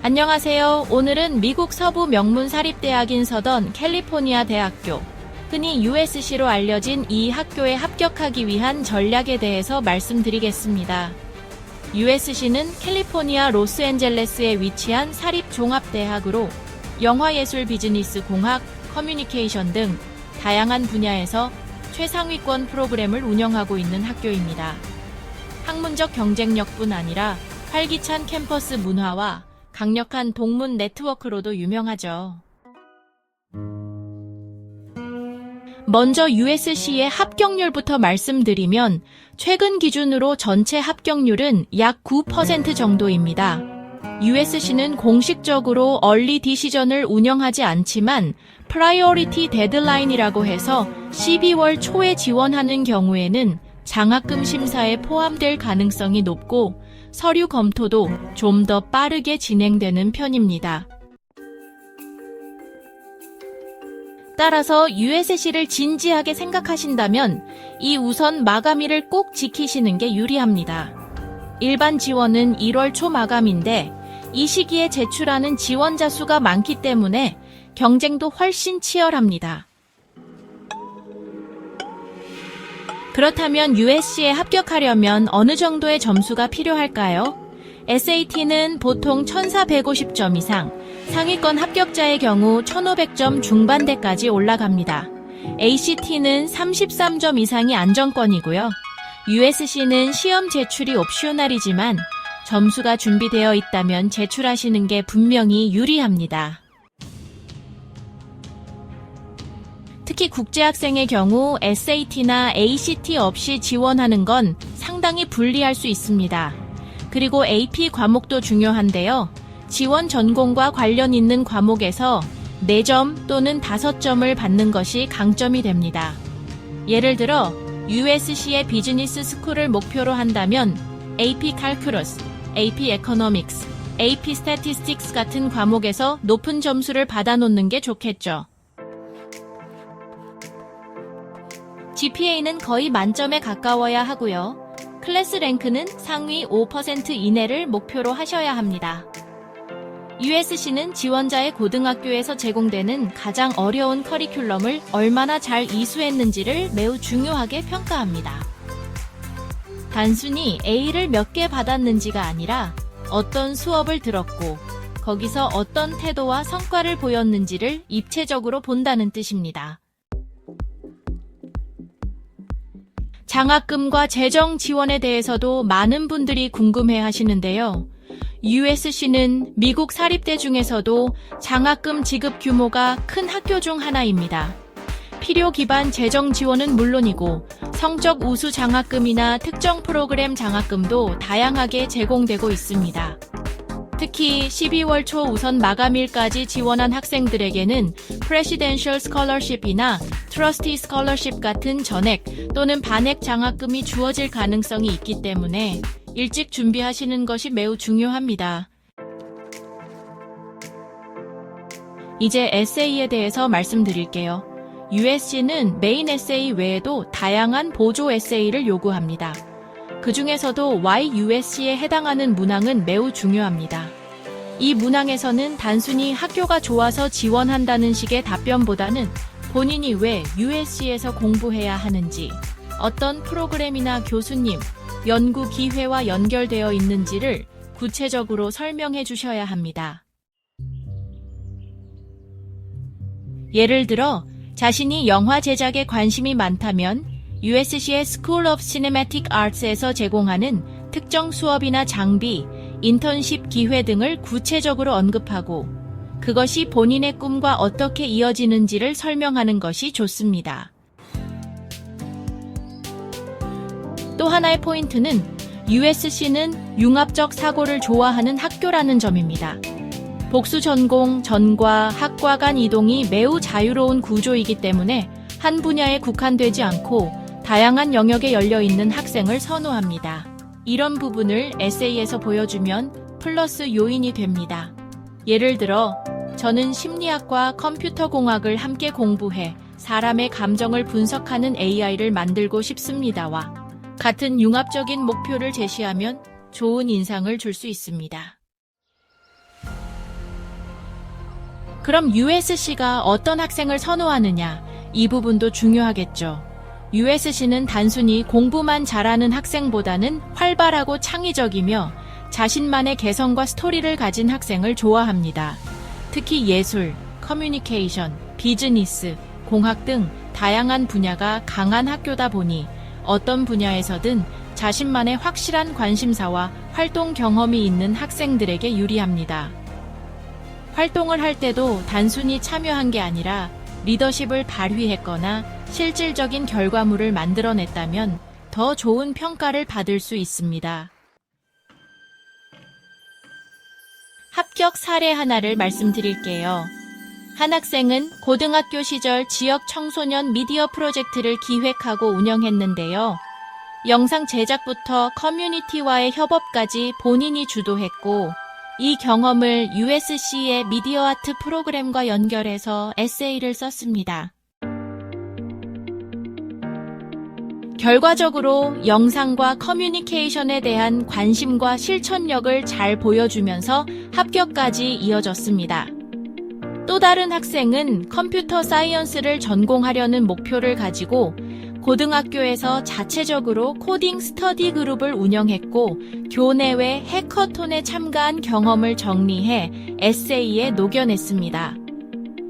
안녕하세요. 오늘은 미국 서부 명문 사립대학인 서던 캘리포니아 대학교, 흔히 USC로 알려진 이 학교에 합격하기 위한 전략에 대해서 말씀드리겠습니다. USC는 캘리포니아 로스앤젤레스에 위치한 사립종합대학으로 영화예술 비즈니스 공학, 커뮤니케이션 등 다양한 분야에서 최상위권 프로그램을 운영하고 있는 학교입니다. 학문적 경쟁력뿐 아니라 활기찬 캠퍼스 문화와 강력한 동문 네트워크로도 유명하죠. 먼저 USC의 합격률부터 말씀드리면 최근 기준으로 전체 합격률은 약 9% 정도입니다. USC는 공식적으로 얼리 디시전을 운영하지 않지만 프라이어리티 데드라인이라고 해서 12월 초에 지원하는 경우에는 장학금 심사에 포함될 가능성이 높고 서류 검토도 좀 더 빠르게 진행되는 편입니다. 따라서 USC를 진지하게 생각하신다면 이 우선 마감일을 꼭 지키시는 게 유리합니다. 일반 지원은 1월 초 마감인데 이 시기에 제출하는 지원자 수가 많기 때문에 경쟁도 훨씬 치열합니다. 그렇다면 USC에 합격하려면 어느 정도의 점수가 필요할까요? SAT는 보통 1450점 이상, 상위권 합격자의 경우 1500점 중반대까지 올라갑니다. ACT는 33점 이상이 안정권이고요. USC는 시험 제출이 옵셔널이지만 점수가 준비되어 있다면 제출하시는 게 분명히 유리합니다. 특히 국제학생의 경우 SAT나 ACT 없이 지원하는 건 상당히 불리할 수 있습니다. 그리고 AP 과목도 중요한데요. 지원 전공과 관련 있는 과목에서 4점 또는 5점을 받는 것이 강점이 됩니다. 예를 들어 USC의 비즈니스 스쿨을 목표로 한다면 AP Calculus, AP Economics, AP Statistics 같은 과목에서 높은 점수를 받아놓는 게 좋겠죠. GPA는 거의 만점에 가까워야 하고요. 클래스 랭크는 상위 5% 이내를 목표로 하셔야 합니다. USC는 지원자의 고등학교에서 제공되는 가장 어려운 커리큘럼을 얼마나 잘 이수했는지를 매우 중요하게 평가합니다. 단순히 A를 몇 개 받았는지가 아니라 어떤 수업을 들었고 거기서 어떤 태도와 성과를 보였는지를 입체적으로 본다는 뜻입니다. 장학금과 재정 지원에 대해서도 많은 분들이 궁금해 하시는데요. USC는 미국 사립대 중에서도 장학금 지급 규모가 큰 학교 중 하나입니다. 필요 기반 재정 지원은 물론이고 성적 우수 장학금이나 특정 프로그램 장학금도 다양하게 제공되고 있습니다. 특히 12월 초 우선 마감일까지 지원한 학생들에게는 Presidential Scholarship이나 Trustee Scholarship 같은 전액 또는 반액 장학금이 주어질 가능성이 있기 때문에 일찍 준비하시는 것이 매우 중요합니다. 이제 에세이에 대해서 말씀드릴게요. USC는 메인 에세이 외에도 다양한 보조 에세이를 요구합니다. 그 중에서도 YUSC에 해당하는 문항은 매우 중요합니다. 이 문항에서는 단순히 학교가 좋아서 지원한다는 식의 답변보다는 본인이 왜 USC에서 공부해야 하는지, 어떤 프로그램이나 교수님, 연구 기회와 연결되어 있는지를 구체적으로 설명해 주셔야 합니다. 예를 들어 자신이 영화 제작에 관심이 많다면 USC의 School of Cinematic Arts에서 제공하는 특정 수업이나 장비, 인턴십 기회 등을 구체적으로 언급하고 그것이 본인의 꿈과 어떻게 이어지는지를 설명하는 것이 좋습니다. 또 하나의 포인트는 USC는 융합적 사고를 좋아하는 학교라는 점입니다. 복수 전공, 전과, 학과 간 이동이 매우 자유로운 구조이기 때문에 한 분야에 국한되지 않고 다양한 영역에 열려있는 학생을 선호합니다. 이런 부분을 에세이에서 보여주면 플러스 요인이 됩니다. 예를 들어, 저는 심리학과 컴퓨터공학을 함께 공부해 사람의 감정을 분석하는 AI를 만들고 싶습니다와 같은 융합적인 목표를 제시하면 좋은 인상을 줄 수 있습니다. 그럼 USC가 어떤 학생을 선호하느냐? 이 부분도 중요하겠죠. USC는 단순히 공부만 잘하는 학생보다는 활발하고 창의적이며 자신만의 개성과 스토리를 가진 학생을 좋아합니다. 특히 예술, 커뮤니케이션, 비즈니스, 공학 등 다양한 분야가 강한 학교다 보니 어떤 분야에서든 자신만의 확실한 관심사와 활동 경험이 있는 학생들에게 유리합니다. 활동을 할 때도 단순히 참여한 게 아니라 리더십을 발휘했거나 실질적인 결과물을 만들어냈다면 더 좋은 평가를 받을 수 있습니다. 합격 사례 하나를 말씀드릴게요. 한 학생은 고등학교 시절 지역 청소년 미디어 프로젝트를 기획하고 운영했는데요. 영상 제작부터 커뮤니티와의 협업까지 본인이 주도했고, 이 경험을 USC의 미디어 아트 프로그램과 연결해서 에세이를 썼습니다. 결과적으로 영상과 커뮤니케이션에 대한 관심과 실천력을 잘 보여주면서 합격까지 이어졌습니다. 또 다른 학생은 컴퓨터 사이언스를 전공하려는 목표를 가지고 고등학교에서 자체적으로 코딩 스터디 그룹을 운영했고 교내외 해커톤에 참가한 경험을 정리해 에세이에 녹여냈습니다.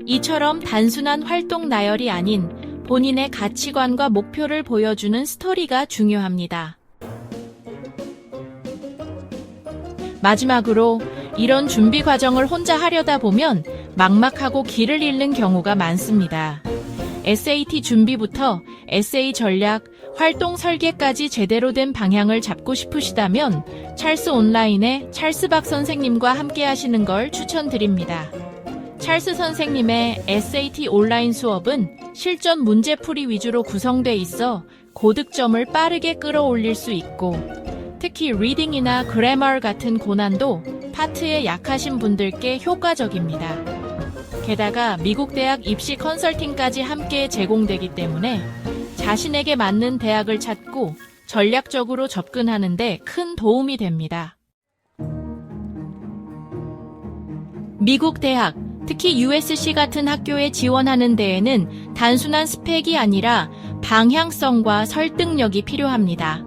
이처럼 단순한 활동 나열이 아닌 본인의 가치관과 목표를 보여주는 스토리가 중요합니다. 마지막으로 이런 준비 과정을 혼자 하려다 보면 막막하고 길을 잃는 경우가 많습니다. SAT 준비부터 에세이 전략, 활동 설계까지 제대로 된 방향을 잡고 싶으시다면 찰스 온라인의 찰스 박 선생님과 함께 하시는 걸 추천드립니다. 찰스 선생님의 SAT 온라인 수업은 실전 문제풀이 위주로 구성돼 있어 고득점을 빠르게 끌어올릴 수 있고 특히 리딩이나 그래머 같은 고난도 파트에 약하신 분들께 효과적입니다. 게다가 미국 대학 입시 컨설팅까지 함께 제공되기 때문에 자신에게 맞는 대학을 찾고 전략적으로 접근하는 데 큰 도움이 됩니다. 미국 대학, 특히 USC 같은 학교에 지원하는 데에는 단순한 스펙이 아니라 방향성과 설득력이 필요합니다.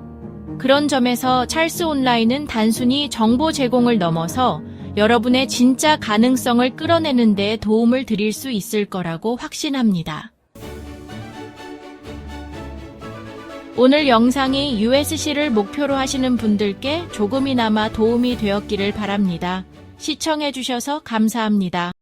그런 점에서 찰스 온라인은 단순히 정보 제공을 넘어서 여러분의 진짜 가능성을 끌어내는 데 도움을 드릴 수 있을 거라고 확신합니다. 오늘 영상이 USC를 목표로 하시는 분들께 조금이나마 도움이 되었기를 바랍니다. 시청해주셔서 감사합니다.